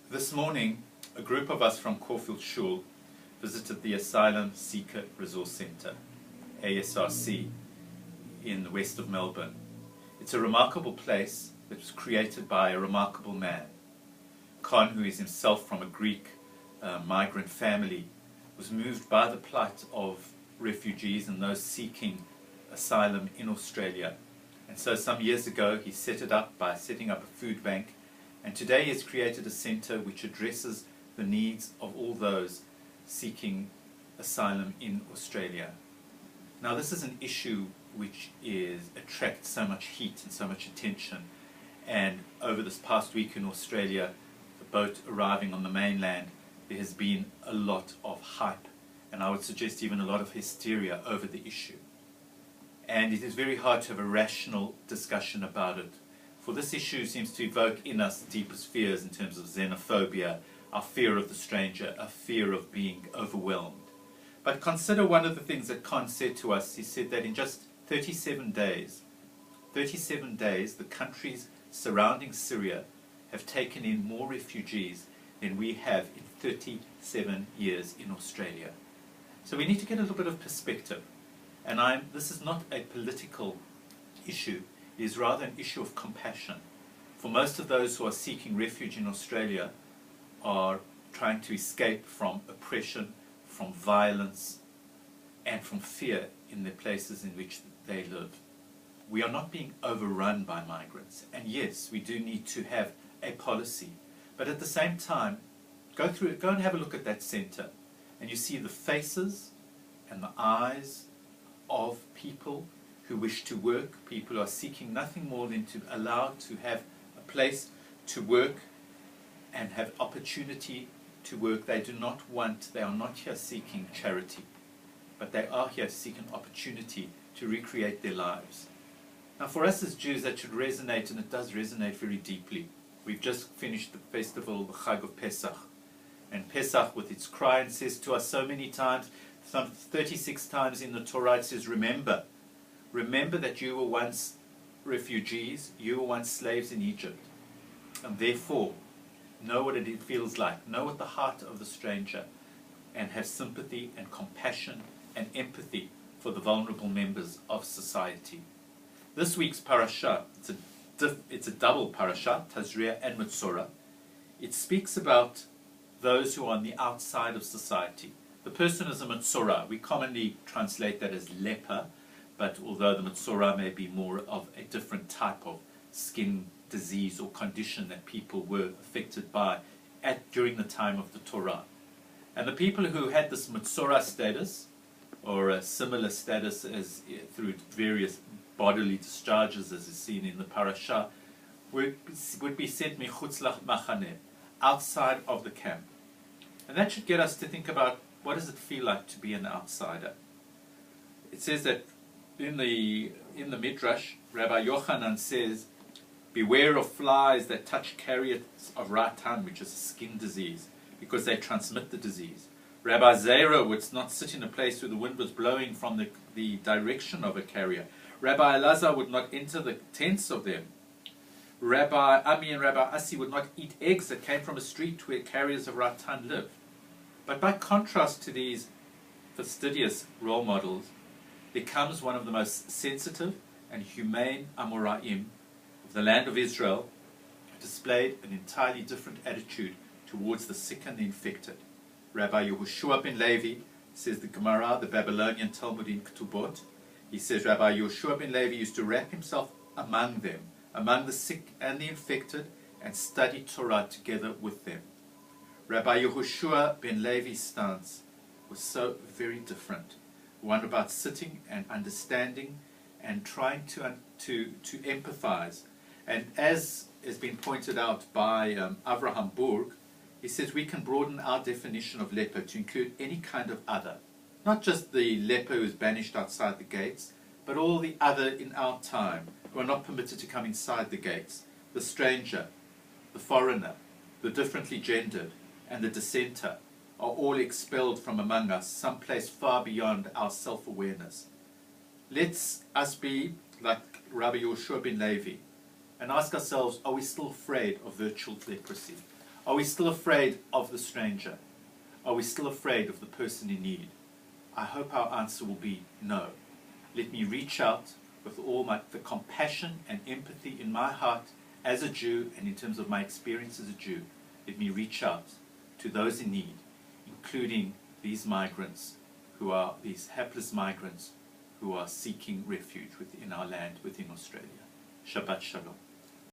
This morning, a group of us from Caulfield Shul visited the Asylum Seeker Resource Centre, ASRC, in the west of Melbourne. It's a remarkable place that was created by a remarkable man. Khan, who is himself from a Greek migrant family, was moved by the plight of refugees and those seeking asylum in Australia. And so some years ago he set it up by setting up a food bank, and today he has created a centre which addresses the needs of all those seeking asylum in Australia. Now this is an issue which attracts so much heat and so much attention, and over this past week in Australia, the boat arriving on the mainland, there has been a lot of hype, and I would suggest even a lot of hysteria over the issue. And it is very hard to have a rational discussion about it, for this issue seems to evoke in us deepest fears in terms of xenophobia, our fear of the stranger, our fear of being overwhelmed. But consider one of the things that Khan said to us. He said that in just 37 days, the countries surrounding Syria have taken in more refugees than we have in 37 years in Australia. So we need to get a little bit of perspective. And this is not a political issue, it is rather an issue of compassion. For most of those who are seeking refuge in Australia are trying to escape from oppression, from violence, and from fear in the places in which they live. We are not being overrun by migrants, and yes, we do need to have a policy. But at the same time, go and have a look at that centre, and you see the faces and the eyes of people who wish to work, people who are seeking nothing more than to allow to have a place to work and have opportunity to work. They are not here seeking charity, but they are here seeking opportunity to recreate their lives. Now for us as Jews that should resonate, and it does resonate very deeply. We've just finished the festival, the Chag of Pesach, and Pesach with its cry and says to us so many times, some 36 times in the Torah, it says, remember that you were once refugees, you were once slaves in Egypt, and therefore know what it feels like, know what the heart of the stranger, and have sympathy and compassion and empathy for the vulnerable members of society. This week's parasha, it's a double parasha, Tazria-Metzora. It speaks about those who are on the outside of society. The person is a Metzora. We commonly translate that as leper, but although the Metzora may be more of a different type of skin disease or condition that people were affected by during the time of the Torah. And the people who had this Metzora status, or a similar status as through various bodily discharges as is seen in the parasha, would be sent michutz machane, outside of the camp. And that should get us to think about, what does it feel like to be an outsider? It says that in the Midrash, Rabbi Yochanan says, beware of flies that touch carriers of ratan, which is a skin disease, because they transmit the disease. Rabbi Zera would not sit in a place where the wind was blowing from the direction of a carrier. Rabbi Elazar would not enter the tents of them. Rabbi Ami and Rabbi Asi would not eat eggs that came from a street where carriers of ratan lived. But by contrast to these fastidious role models, there comes one of the most sensitive and humane Amoraim of the land of Israel, who displayed an entirely different attitude towards the sick and the infected. Rabbi Yehoshua ben Levi, says the Gemara, the Babylonian Talmud in Ketubot, he says Rabbi Yehoshua ben Levi used to wrap himself among them, among the sick and the infected, and study Torah together with them. Rabbi Yehoshua ben Levi's stance was so very different. One about sitting and understanding and trying to empathize. And as has been pointed out by Avraham Burg, he says we can broaden our definition of leper to include any kind of other. Not just the leper who is banished outside the gates, but all the other in our time who are not permitted to come inside the gates. The stranger, the foreigner, the differently gendered, and the dissenter are all expelled from among us, someplace far beyond our self-awareness. Let's us be like Rabbi Yehoshua ben Levi and ask ourselves, are we still afraid of virtual leprosy? Are we still afraid of the stranger? Are we still afraid of the person in need? I hope our answer will be no. Let me reach out with all the compassion and empathy in my heart as a Jew, and in terms of my experience as a Jew. Let me reach out to those in need, including these migrants these hapless migrants who are seeking refuge within our land, within Australia. Shabbat Shalom.